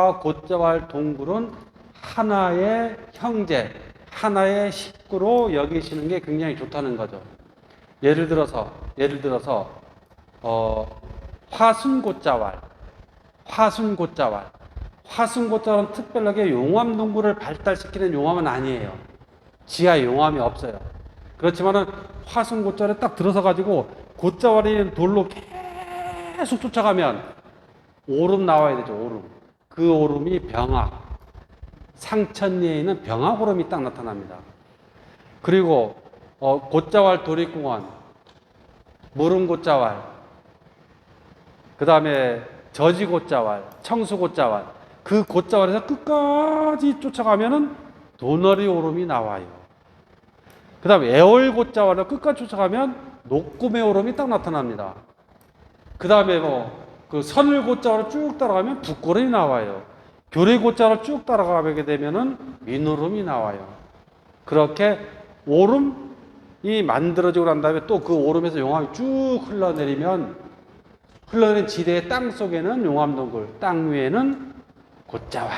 식구와 고자왈 동굴은 하나의 형제, 하나의 식구로 여기시는 게 굉장히 좋다는 거죠. 예를 들어서 화순고자왈, 화순고자왈은 특별하게 용암동굴을 발달시키는 용암은 아니에요. 지하에 용암이 없어요. 그렇지만은 화순고자왈에 딱 들어서 가지고 고자왈이 있는 돌로 계속 쫓아가면 오름 나와야 되죠. 오름. 그 오름이 병악. 상천리에 있는 병악오름이 딱 나타납니다. 그리고 고자왈 도립공원, 무릉고자왈, 그 다음에 저지고자왈, 청수고자왈, 그 고자왈에서 끝까지 쫓아가면은 도너리 오름이 나와요. 그 다음에 애월고자왈을 끝까지 쫓아가면 녹구매 오름이 딱 나타납니다. 그 다음에 그 선을고자왈을 쭉 따라가면 북고름이 나와요. 교리고자를 쭉 따라가게 되면은 민오름이 나와요. 그렇게 오름이 만들어지고 난 다음에 또 그 오름에서 용암이 쭉 흘러내리면 흘러내린 지대의 땅 속에는 용암동굴, 땅 위에는 고자왈.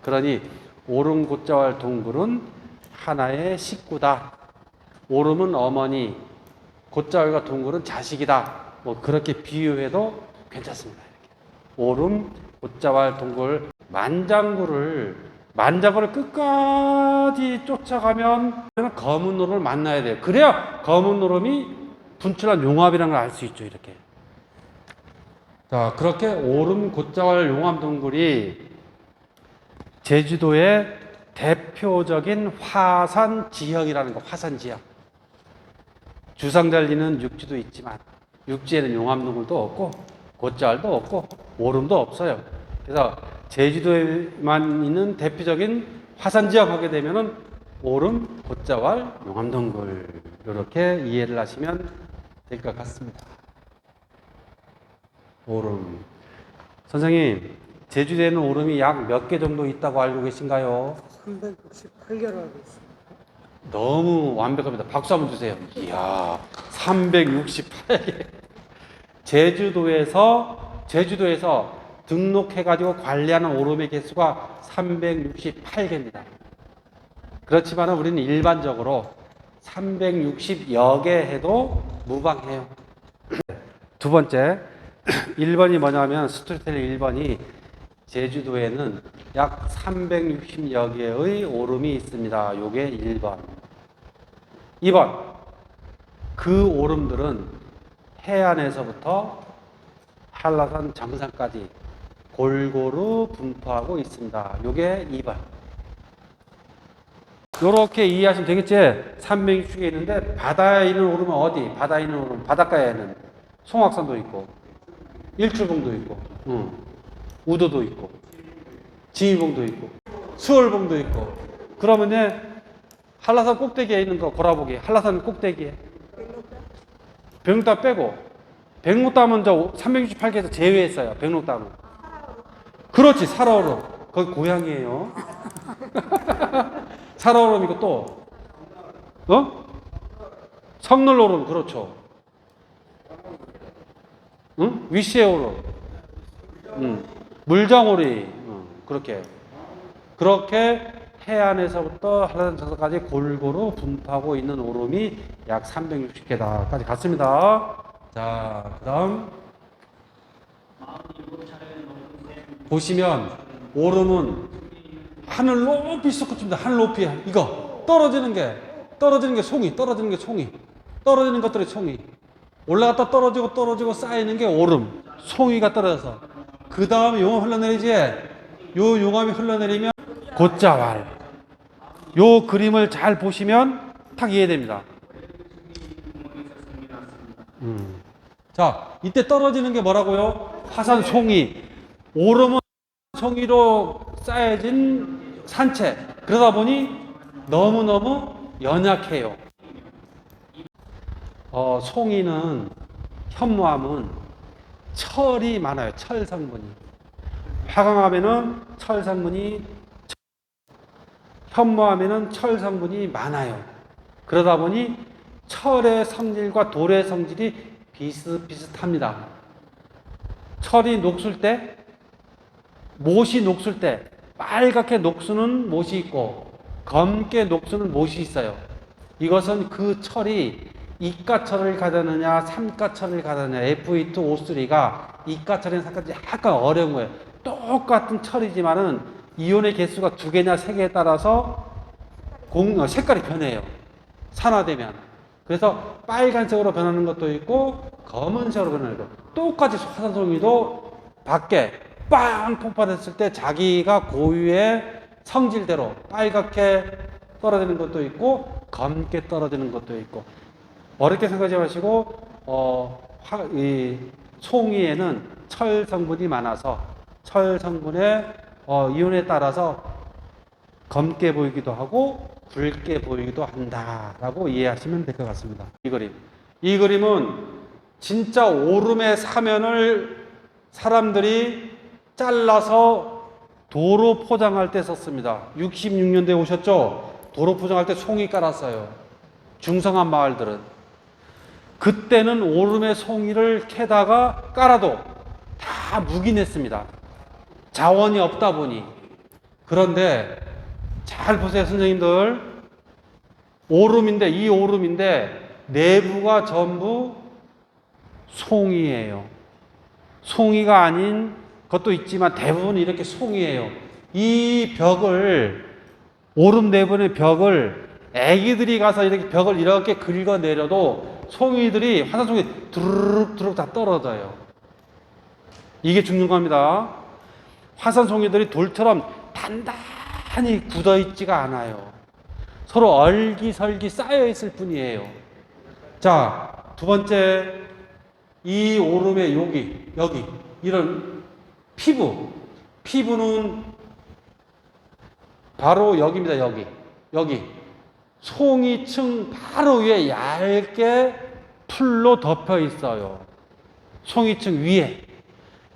그러니 오름 고자왈 동굴은 하나의 식구다. 오름은 어머니, 고자왈과 동굴은 자식이다. 뭐 그렇게 비유해도 괜찮습니다. 이렇게. 오름 고자왈 동굴 만장굴을 끝까지 쫓아가면 검은 오름을 만나야 돼요. 그래야 검은 오름이 분출한 용암이라는 걸 알 수 있죠. 이렇게. 자, 그렇게 오름 고자왈 용암 동굴이 제주도의 대표적인 화산 지형이라는 거. 화산 지형. 주상달리는 육지도 있지만 육지에는 용암 동굴도 없고 고자왈도 없고 오름도 없어요. 그래서 제주도에만 있는 대표적인 화산 지역 하게 되면은 오름, 고자왈, 용암동굴 이렇게 이해를 하시면 될 것 같습니다. 오름. 선생님, 제주도에는 오름이 약 몇 개 정도 있다고 알고 계신가요? 368개로 알고 있습니다. 너무 완벽합니다. 박수 한번 주세요. 이야, 368개. 제주도에서 등록해가지고 관리하는 오름의 개수가 368개입니다. 그렇지만 우리는 일반적으로 360여 개 해도 무방해요. 두 번째, 1번이 뭐냐면 스토리텔링 1번이 제주도에는 약 360여 개의 오름이 있습니다. 요게 1번. 2번, 그 오름들은 해안에서부터 한라산 정상까지 골고루 분포하고 있습니다. 요게 2번. 요렇게 이해하시면 되겠지? 360개 있는데 바다에 있는 오름은 어디? 바다에 있는 오름, 바닷가에는 송악산도 있고 일출봉도 있고 우도도 있고 지휘봉도 있고 수월봉도 있고. 그러면 이제 한라산 꼭대기에 있는 거 고라보기. 한라산 꼭대기에 백록담 빼고 백록담은 저 368개에서 제외했어요. 백록담은. 그렇지, 살아오름. 거기 고향이에요. 살아오름이고 또 성널오름. 그렇죠. 응? 위시에오름. 물정오리. 그렇게 해안에서부터 한라산 정상까지 골고루 분포하고 있는 오름이 약 360개다까지 갔습니다. 자, 그 다음 보시면 오름은 하늘 높이 솟구칩니다. 하늘 높이. 이거 떨어지는 게 송이. 떨어지는 것들이 송이. 올라갔다 떨어지고 쌓이는 게 오름. 송이가 떨어져서 그 다음에 용암 흘러내리지. 요 용암이 흘러내리면 고자왈. 요 그림을 잘 보시면 딱 이해됩니다. 자, 이때 떨어지는 게 뭐라고요? 화산 송이. 오름은 송이로 쌓여진 산체. 그러다 보니 너무너무 연약해요. 송이는, 현무암은 철이 많아요. 철 성분이. 화강암에는 철 성분이, 현무암에는 철 성분이 많아요. 그러다 보니 철의 성질과 돌의 성질이 비슷비슷합니다. 철이 녹슬 때 못이 녹슬 때 빨갛게 녹수는 못이 있고 검게 녹수는 못이 있어요. 이것은 그 철이 이가철을 가느냐 삼가철을 가느냐 Fe2 O3가 이가철이나 삼가철이 약간 어려운 거예요. 똑같은 철이지만은 이온의 개수가 2개냐 3개에 따라서 색깔이 변해요. 산화되면. 그래서 빨간색으로 변하는 것도 있고 검은색으로 변하는 것도 있고 똑같이 화산송이도 밖에 빵 폭발했을 때 자기가 고유의 성질대로 빨갛게 떨어지는 것도 있고 검게 떨어지는 것도 있고 어렵게 생각하지 마시고 이 송이에는 철 성분이 많아서 철 성분의 이온에 따라서 검게 보이기도 하고 붉게 보이기도 한다라고 이해하시면 될 것 같습니다. 이 그림은 진짜 오름의 사면을 사람들이 잘라서 도로 포장할 때 썼습니다. 66년대에 오셨죠? 도로 포장할 때 송이 깔았어요. 중성한 마을들은. 그때는 오름의 송이를 캐다가 깔아도 다 묵인했습니다. 자원이 없다 보니. 그런데 잘 보세요, 선생님들. 이 오름인데 내부가 전부 송이에요. 송이가 아닌 것도 있지만 대부분 이렇게 송이에요. 이 벽을, 오름 내부의 벽을 애기들이 가서 이렇게 벽을 이렇게 긁어내려도 송이들이, 화산송이 두루룩 다 떨어져요. 이게 죽는 겁니다. 화산송이들이 돌처럼 단단히 굳어있지가 않아요. 서로 얼기설기 쌓여있을 뿐이에요. 자, 두 번째, 이 오름의 여기 이런 피부는 바로 여기입니다. 여기 송이층 바로 위에 얇게 풀로 덮여 있어요. 송이층 위에.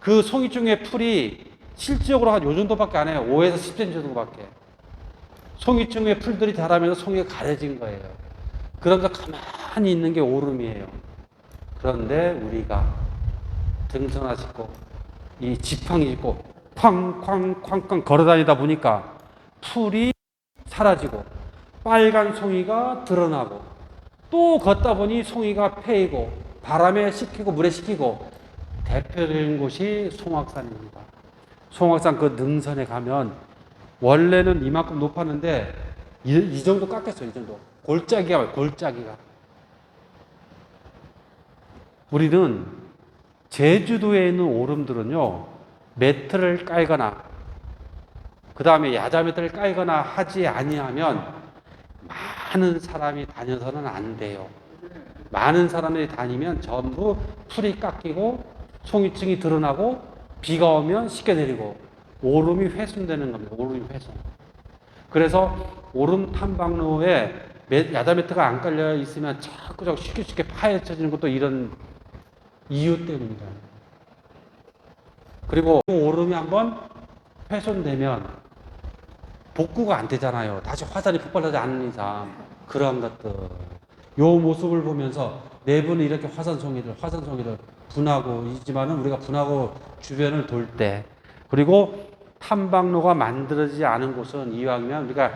그 송이층의 풀이 실질적으로 한 요 정도밖에 안 해요. 5에서 10cm 정도밖에. 송이층의 풀들이 자라면서 송이가 가려진 거예요. 그러면서 가만히 있는 게 오름이에요. 그런데 우리가 등산화 신고 이 지팡이 짚고 쾅쾅 걸어다니다 보니까 풀이 사라지고 빨간 송이가 드러나고 또 걷다 보니 송이가 패이고 바람에 식히고 물에 식히고 대표적인 곳이 송악산입니다. 송악산 그 능선에 가면 원래는 이만큼 높았는데 이 정도 깎였어요. 이 정도. 골짜기가. 우리는 제주도에 있는 오름들은요, 매트를 깔거나 그 다음에 야자 매트를 깔거나 하지 아니하면 많은 사람이 다녀서는 안 돼요. 많은 사람들이 다니면 전부 풀이 깎이고 송이층이 드러나고 비가 오면 씻겨내리고 오름이 훼손되는 겁니다. 오름이 훼손. 그래서 오름 탐방로에 야자 매트가 안 깔려 있으면 자꾸 쉽게 파헤쳐지는 것도 이런 이유 때문입니다. 그리고 오름이 한번 훼손되면 복구가 안 되잖아요. 다시 화산이 폭발하지 않는 이상. 그런 것들. 요 모습을 보면서 내부는 이렇게 화산송이를 분하고 있지만은 우리가 분하고 주변을 돌 때 그리고 탐방로가 만들어지지 않은 곳은 이왕이면 우리가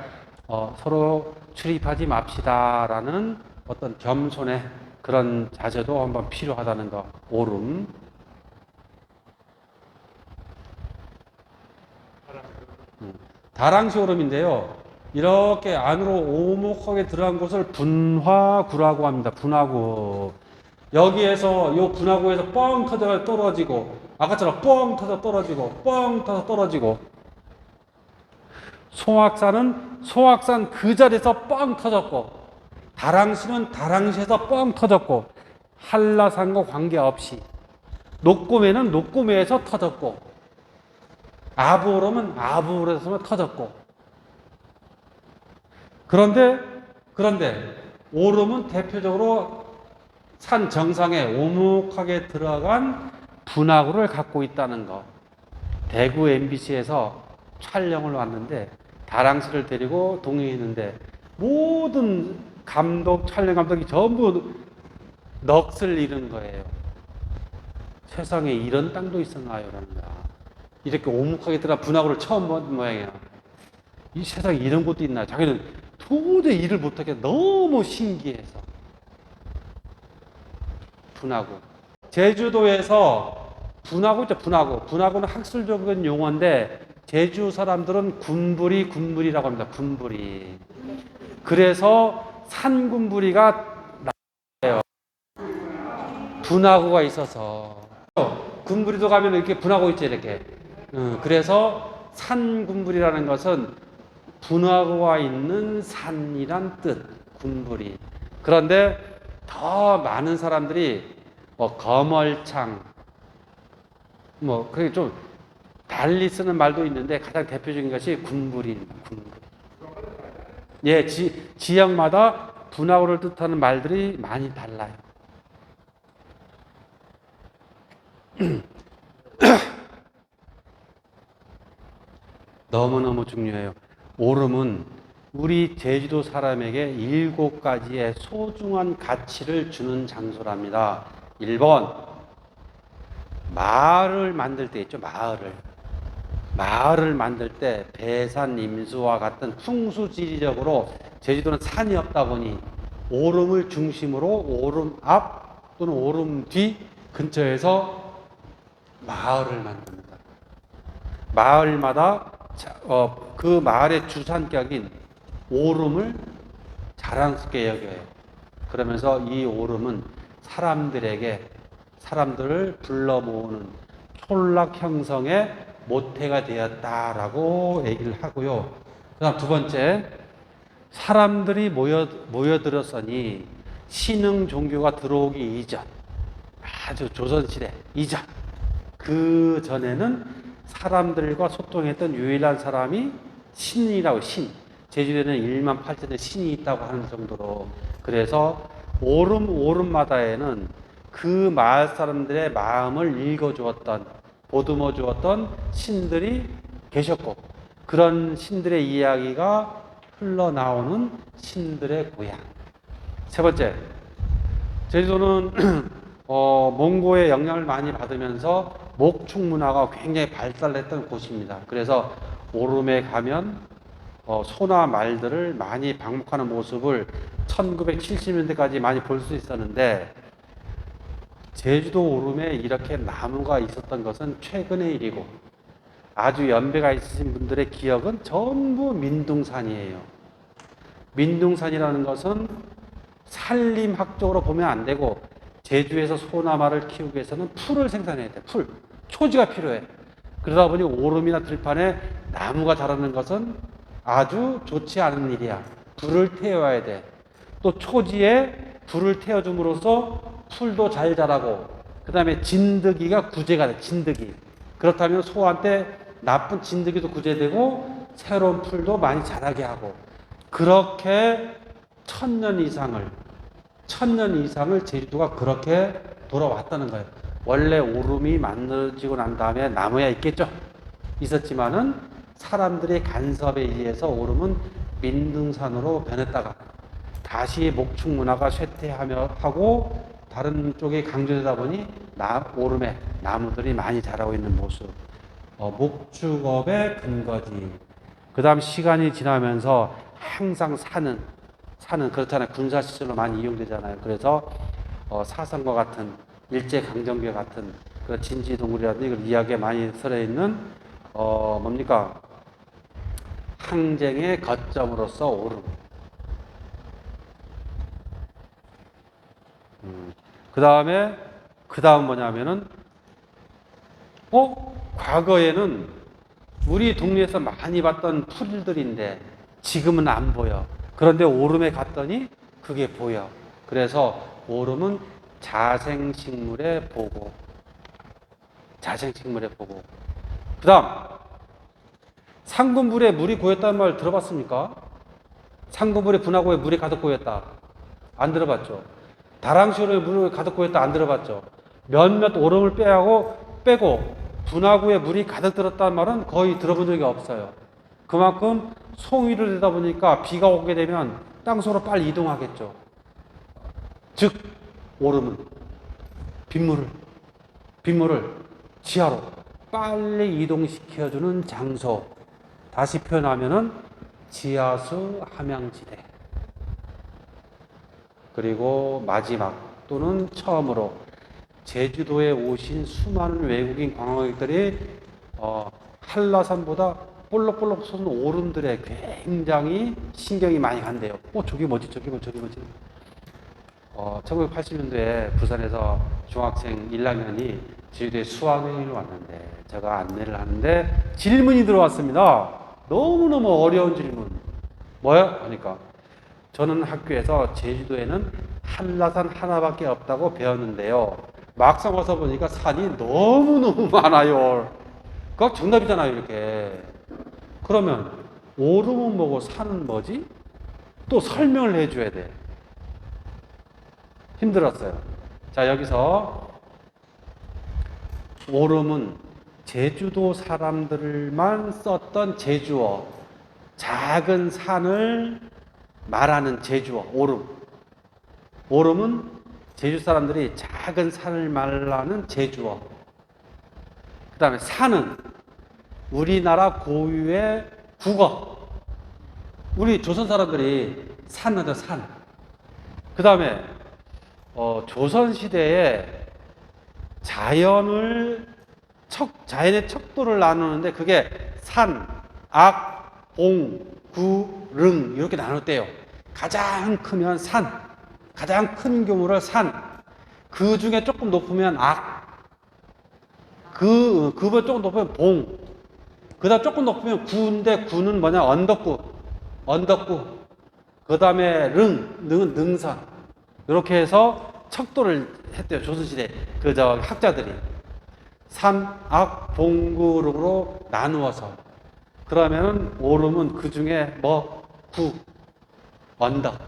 서로 출입하지 맙시다라는 어떤 겸손의 그런 자세도 한번 필요하다는 거. 오름. 다랑시 오름인데요. 이렇게 안으로 오목하게 들어간 곳을 분화구라고 합니다. 분화구. 여기에서 요 분화구에서 뻥 터져 떨어지고 아까처럼 뻥 터져 떨어지고 뻥 터져 떨어지고 송악산은 송악산 그 자리에서 뻥 터졌고 다랑시는 다랑시에서 뻥 터졌고 한라산과 관계없이 녹구매는 녹구매에서 터졌고 아부오름은 아부오름에서 터졌고 그런데 오름은 대표적으로 산 정상에 오목하게 들어간 분화구를 갖고 있다는 거. 대구 MBC에서 촬영을 왔는데 다랑시를 데리고 동행했는데 모든 촬영 감독이 전부 넋을 잃은 거예요. 세상에 이런 땅도 있었나요? 라는 거야. 이렇게 오목하게 들어간 분화구를 처음 본 모양이야. 이 세상에 이런 곳도 있나? 자기는 도저히 일을 못하게 너무 신기해서. 분화구. 제주도에서 분화구 있죠, 분화구. 분화구는 학술적인 용어인데 제주 사람들은 군부리라고 합니다. 군부리. 그래서 산군부리가 나요. 분화구가 있어서. 군부리도 가면 이렇게 분화구 있죠, 이렇게. 그래서 산군부리라는 것은 분화구가 있는 산이란 뜻, 군부리. 그런데 더 많은 사람들이 거멀창, 그게 좀 달리 쓰는 말도 있는데 가장 대표적인 것이 군부리입니다. 군부리. 예, 지역마다 분화구를 뜻하는 말들이 많이 달라요. 너무너무 중요해요. 오름은 우리 제주도 사람에게 7가지의 소중한 가치를 주는 장소랍니다. 1번, 마을을 만들 때 있죠, 마을을 만들 때 배산, 임수와 같은 풍수지리적으로 제주도는 산이 없다 보니 오름을 중심으로 오름 앞 또는 오름 뒤 근처에서 마을을 만듭니다. 마을마다 그 마을의 주산격인 오름을 자랑스럽게 여겨요. 그러면서 이 오름은 사람들을 불러 모으는 촌락 형성의 모태가 되었다라고 얘기를 하고요. 그다음 두 번째, 사람들이 모여들었으니 신흥 종교가 들어오기 이전, 아주 조선시대 이전, 그 전에는 사람들과 소통했던 유일한 사람이 신이라고, 제주도에는 1만 8천의 신이 있다고 하는 정도로. 그래서 오름마다에는 그 마을 사람들의 마음을 읽어주었던, 보듬어 주었던 신들이 계셨고, 그런 신들의 이야기가 흘러나오는 신들의 고향. 세 번째, 제주도는 몽고의 영향을 많이 받으면서 목축 문화가 굉장히 발달했던 곳입니다. 그래서 오름에 가면 소나 말들을 많이 방목하는 모습을 1970년대까지 많이 볼 수 있었는데, 제주도 오름에 이렇게 나무가 있었던 것은 최근의 일이고, 아주 연배가 있으신 분들의 기억은 전부 민둥산이에요. 민둥산이라는 것은 산림학적으로 보면 안 되고, 제주에서 소나 말을 키우기 위해서는 풀을 생산해야 돼. 초지가 필요해. 그러다 보니 오름이나 들판에 나무가 자라는 것은 아주 좋지 않은 일이야. 불을 태워야 돼. 또 초지에 불을 태워줌으로써 풀도 잘 자라고, 그 다음에 진드기가 구제가 돼. 진드기. 그렇다면 소한테 나쁜 진드기도 구제되고 새로운 풀도 많이 자라게 하고, 그렇게 1000년 이상을 제주도가 그렇게 돌아왔다는 거예요. 원래 오름이 만들어지고 난 다음에 나무야 있겠죠. 있었지만은 사람들의 간섭에 의해서 오름은 민둥산으로 변했다가 다시 목축 문화가 쇠퇴하고 다른 쪽에 강조되다 보니 오름에 나무들이 많이 자라고 있는 모습. 목축업의 근거지. 그 다음 시간이 지나면서 항상 산은 그렇잖아요. 군사시설로 많이 이용되잖아요. 그래서 사상과 같은, 일제강점기 같은 그 진지동굴이라든지 이걸 이야기에 많이 들어있는 뭡니까? 항쟁의 거점으로서 오름. 그 다음 뭐냐면은, 과거에는 우리 동네에서 많이 봤던 풀들인데 지금은 안 보여. 그런데 오름에 갔더니 그게 보여. 그래서 오름은 자생식물의 보고. 그 다음, 상군불에 물이 고였다는 말 들어봤습니까? 상군불에 분화구에 물이 가득 고였다. 안 들어봤죠? 다랑시로에 물이 가득 고였다. 안 들어봤죠? 몇몇 오름을 빼고 분화구에 물이 가득 들었다는 말은 거의 들어본 적이 없어요. 그만큼 송위를 되다 보니까 비가 오게 되면 땅속으로 빨리 이동하겠죠. 즉 오름은 빗물을 지하로 빨리 이동시켜주는 장소. 다시 표현하면은 지하수 함양지대. 그리고 마지막 또는 처음으로 제주도에 오신 수많은 외국인 관광객들이 한라산보다 볼록볼록 솟는 오름들에 굉장히 신경이 많이 간대요. 저기 뭐지? 저기 뭐지? 1980년도에 부산에서 중학생 1학년이 제주도에 수학여행을 왔는데 제가 안내를 하는데 질문이 들어왔습니다. 너무너무 어려운 질문. 뭐야? 하니까 저는 학교에서 제주도에는 한라산 하나밖에 없다고 배웠는데요. 막상 와서 보니까 산이 너무너무 많아요. 그거 정답이잖아요, 이렇게. 그러면 오름은 뭐고 산은 뭐지? 또 설명을 해줘야 돼. 힘들었어요. 자, 여기서 오름은 제주도 사람들만 썼던 제주어, 작은 산을 말하는 제주어, 오름. 오름은 제주 사람들이 작은 산을 말하는 제주어. 그 다음에 산은 우리나라 고유의 국어. 우리 조선 사람들이 산하죠, 산. 그 다음에 조선시대에 자연의 척도를 나누는데 그게 산, 악, 봉, 구, 릉 이렇게 나눴대요. 가장 크면 산, 가장 큰 규모를 산, 그 중에 조금 높으면 악, 그보다 조금 높으면 봉, 그다음 조금 높으면 구인데 구는 뭐냐? 언덕구, 그 다음에 능은 능선. 이렇게 해서 척도를 했대요. 조선시대 학자들이 산, 악, 봉구로 나누어서. 그러면은 오름은 그 중에 구, 언덕.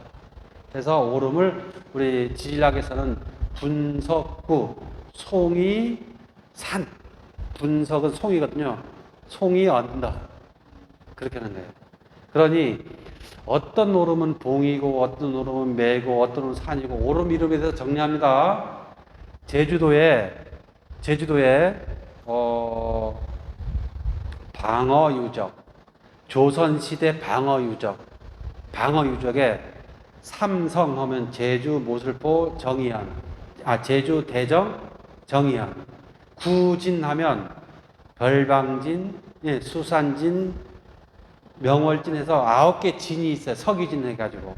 그래서 오름을 우리 지질학에서는 분석구, 송이, 산. 분석은 송이거든요. 송이, 언덕. 그렇게 하는 거예요. 그러니 어떤 오름은 봉이고 어떤 오름은 매고 어떤 오름은 산이고 오름 이름에 대해서 정리합니다. 제주도에 방어 유적, 조선시대 방어 유적에 삼성 하면 제주, 모슬포, 정의연, 제주, 대정, 정의연. 구진 하면 별방진, 수산진, 명월진에서 9개 진이 있어요. 서기진 해가지고.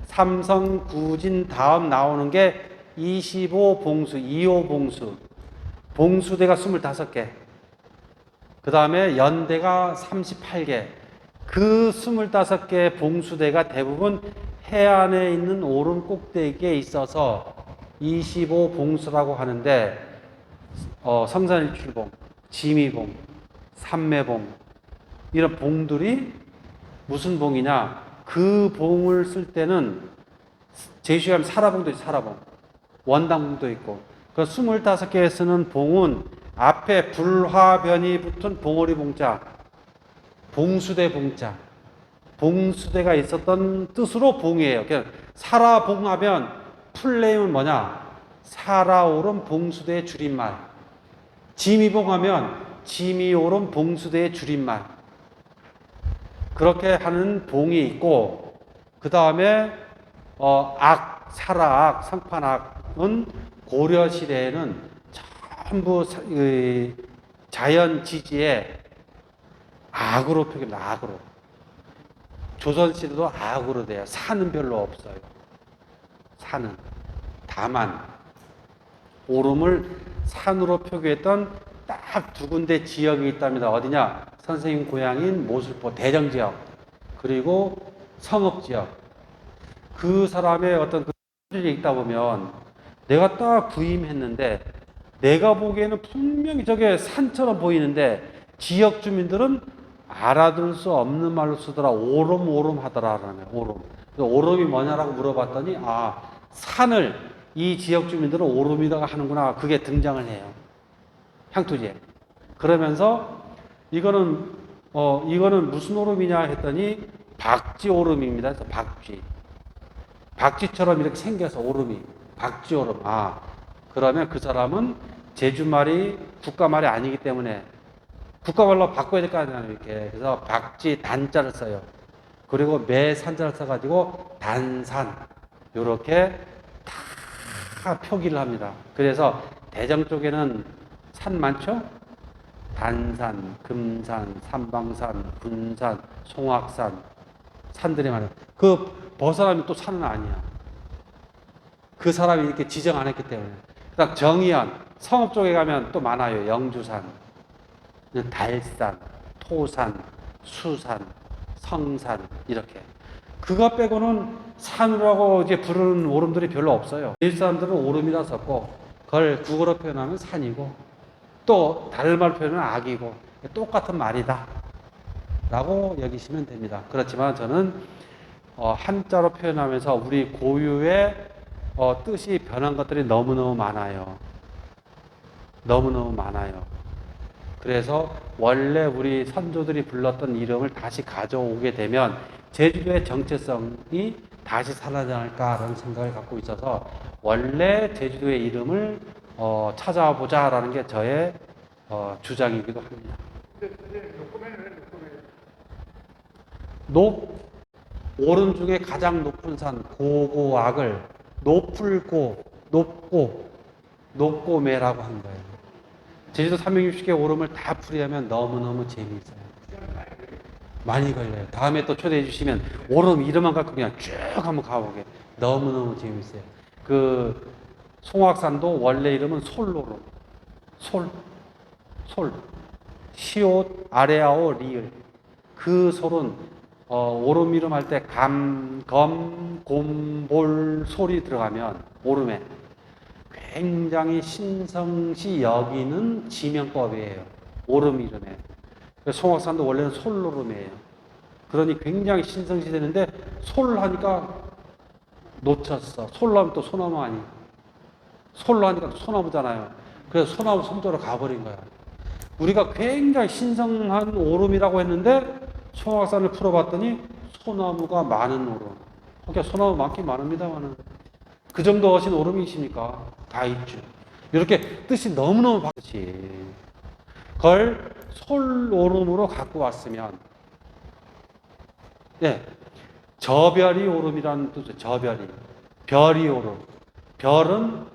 삼성, 구진 다음 나오는 게 25봉수, 2호봉수. 봉수대가 25개. 그 다음에 연대가 38개. 그 25개 봉수대가 대부분 해안에 있는 오름 꼭대기에 있어서 25봉수라고 하는데, 성산일출봉, 지미봉, 삼매봉, 이런 봉들이 무슨 봉이냐? 그 봉을 쓸 때는 제주에 가면 사라봉도 있고 사라봉, 원당봉도 있고. 그 25개에 쓰는 봉은 앞에 불화변이 붙은 봉오리 봉자, 봉수대 봉자, 봉수대가 있었던 뜻으로 봉이에요. 그러니까 사라봉하면 풀네임은 뭐냐? 사라오름 봉수대의 줄임말. 지미봉하면 지미오름 봉수대의 줄임말. 그렇게 하는 봉이 있고, 그 다음에 사라악, 상판악은 고려시대에는 전부 자연 지지에 악으로 표기합니다. 악으로. 조선시대도 악으로 돼요. 산은 별로 없어요. 산은. 다만 오름을 산으로 표기했던 딱 두 군데 지역이 있답니다. 어디냐? 선생님 고향인 모슬포 대정지역, 그리고 성읍지역. 그 사람의 어떤 그 일이 있다 보면 내가 딱 부임했는데 내가 보기에는 분명히 저게 산처럼 보이는데 지역 주민들은 알아들 수 없는 말로 쓰더라. 오름 하더라라며. 오름이 뭐냐라고 물어봤더니 산을 이 지역 주민들은 오름이라고 하는구나. 그게 등장을 해요. 향토지에. 그러면서 이거는 무슨 오름이냐 했더니 박쥐 오름입니다. 그래서 박쥐처럼 이렇게 생겨서 오름이 박쥐 오름. 그러면 그 사람은 제주말이 국가말이 아니기 때문에 국가별로 바꿔야 될 거 아니에요, 이렇게. 그래서 박쥐 단자를 써요. 그리고 매 산자를 써가지고 단산 요렇게 다 표기를 합니다. 그래서 대정 쪽에는 산 많죠? 단산, 금산, 삼방산, 분산, 송악산 산들이 많아요. 그 벗어나면 또 산은 아니야. 그 사람이 이렇게 지정 안 했기 때문에. 그다음 정의연, 성읍 쪽에 가면 또 많아요. 영주산, 달산, 토산, 수산, 성산 이렇게. 그거 빼고는 산이라고 이제 부르는 오름들이 별로 없어요. 일 사람들은 오름이라 썼고 그걸 국어로 표현하면 산이고 또 다른 말로 표현하면 악이고 똑같은 말이다 라고 여기시면 됩니다. 그렇지만 저는 한자로 표현하면서 우리 고유의 뜻이 변한 것들이 너무너무 많아요. 너무너무 많아요. 그래서 원래 우리 선조들이 불렀던 이름을 다시 가져오게 되면 제주도의 정체성이 다시 살아나지 않을까라는 생각을 갖고 있어서 원래 제주도의 이름을 찾아보자라는 게 저의 주장이기도 합니다. 오름 중에 가장 높은 산 고고악을 높고매라고 한 거예요. 제주도 360개 오름을 다 풀이하면 너무너무 재미있어요. 많이 걸려요. 다음에 또 초대해 주시면 오름 이름만 갖고 그냥 쭉 한번 가보게. 너무너무 재미있어요. 그 송악산도 원래 이름은 솔로름. 솔. 시옷, 아레아오, 리을. 그 솔은 오름 이름 할 때 감, 검, 곰, 볼, 솔이 들어가면 오름에 굉장히 신성시 여기는 지명법이에요. 오름 이름에. 송악산도 원래는 솔로름이에요. 그러니 굉장히 신성시 되는데 솔 하니까 놓쳤어. 솔로 하면 또 소나무 아니. 솔로 하니까 또 소나무잖아요. 그래서 소나무 성조로 가버린 거야. 우리가 굉장히 신성한 오름이라고 했는데 송악산을 풀어봤더니 소나무가 많은 오름. 그러니까 소나무 많긴 많습니다만은 그 정도 하신 오름이십니까? 다 있죠. 이렇게 뜻이 너무너무 바뀌지. 그걸 솔오름으로 갖고 왔으면, 네, 저별이 오름이라는 뜻이에요. 저별이. 별이 오름. 별은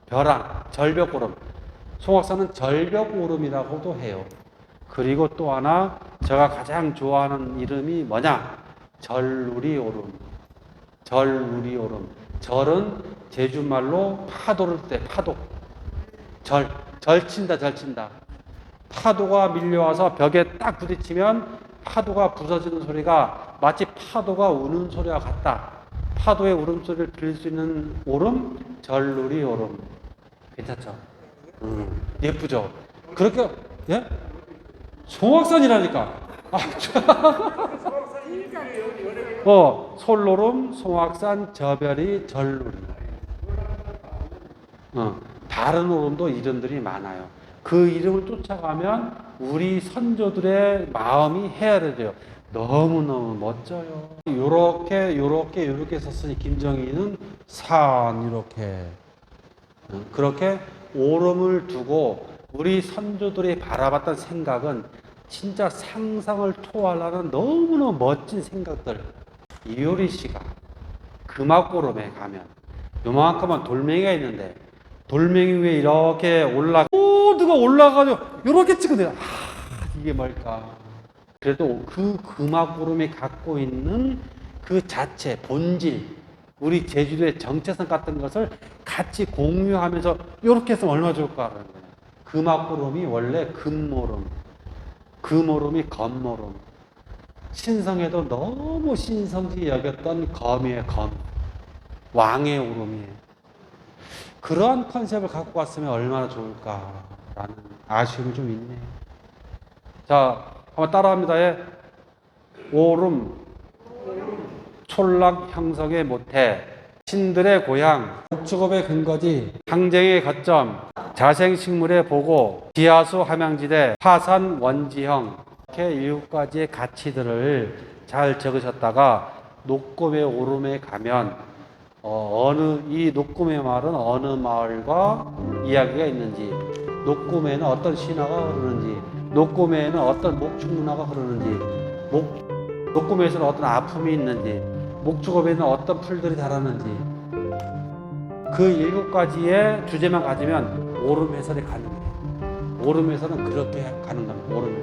벼랑, 절벽 오름. 송악산은 절벽 오름이라고도 해요. 그리고 또 하나 제가 가장 좋아하는 이름이 뭐냐? 절누리 오름. 절누리 오름. 절은 제주말로 파도를 때 파도. 절친다. 파도가 밀려와서 벽에 딱 부딪히면 파도가 부서지는 소리가 마치 파도가 우는 소리와 같다. 파도의 울음소리를 들을 수 있는 오름, 절누리 오름. 괜찮죠? 예쁘죠? 그렇게, 예? 송악산이라니까. 솔로름, 송악산, 저별이, 절누리. 다른 오름도 이름들이 많아요. 그 이름을 쫓아가면 우리 선조들의 마음이 헤아려져요. 너무너무 멋져요. 요렇게 썼으니 김정희는 산 이렇게. 그렇게 오름을 두고 우리 선조들이 바라봤던 생각은 진짜 상상을 초월하는 너무너무 멋진 생각들. 이효리 씨가 금악오름에 가면 요만큼만 돌멩이가 있는데 돌멩이 위에 이렇게 모두가 올라가가지고 이렇게 찍어내요. 이게 뭘까? 그래도 그 금악오름이 갖고 있는 그 자체, 본질, 우리 제주도의 정체성 같은 것을 같이 공유하면서 이렇게 했으면 얼마나 좋을까라는 거예요. 금악오름이 원래 금오름, 금오름이 검오름. 신성에도 너무 신성시 여겼던 검이에요, 검. 왕의 오름이에요. 그러한 컨셉을 갖고 왔으면 얼마나 좋을까라는 아쉬움이 좀 있네요. 자, 한번 따라합니다. 예. 오름, 촌락 형성의 모태, 신들의 고향, 목축업의 근거지, 항쟁의 거점, 자생식물의 보고, 지하수 함양지대, 화산 원지형, 이렇게 7가지의 가치들을 잘 적으셨다가 녹곰의 오름에 가면 이 녹곰의 마을은 어느 마을과 이야기가 있는지, 녹금에는 어떤 신화가 흐르는지, 녹금에는 어떤 목축 문화가 흐르는지, 녹금에서는 어떤 아픔이 있는지, 목축업에는 어떤 풀들이 자라는지, 그 7가지의 주제만 가지면 오름 해설이 가능해요. 오름 해설은 그렇게 가는 겁니다. 오름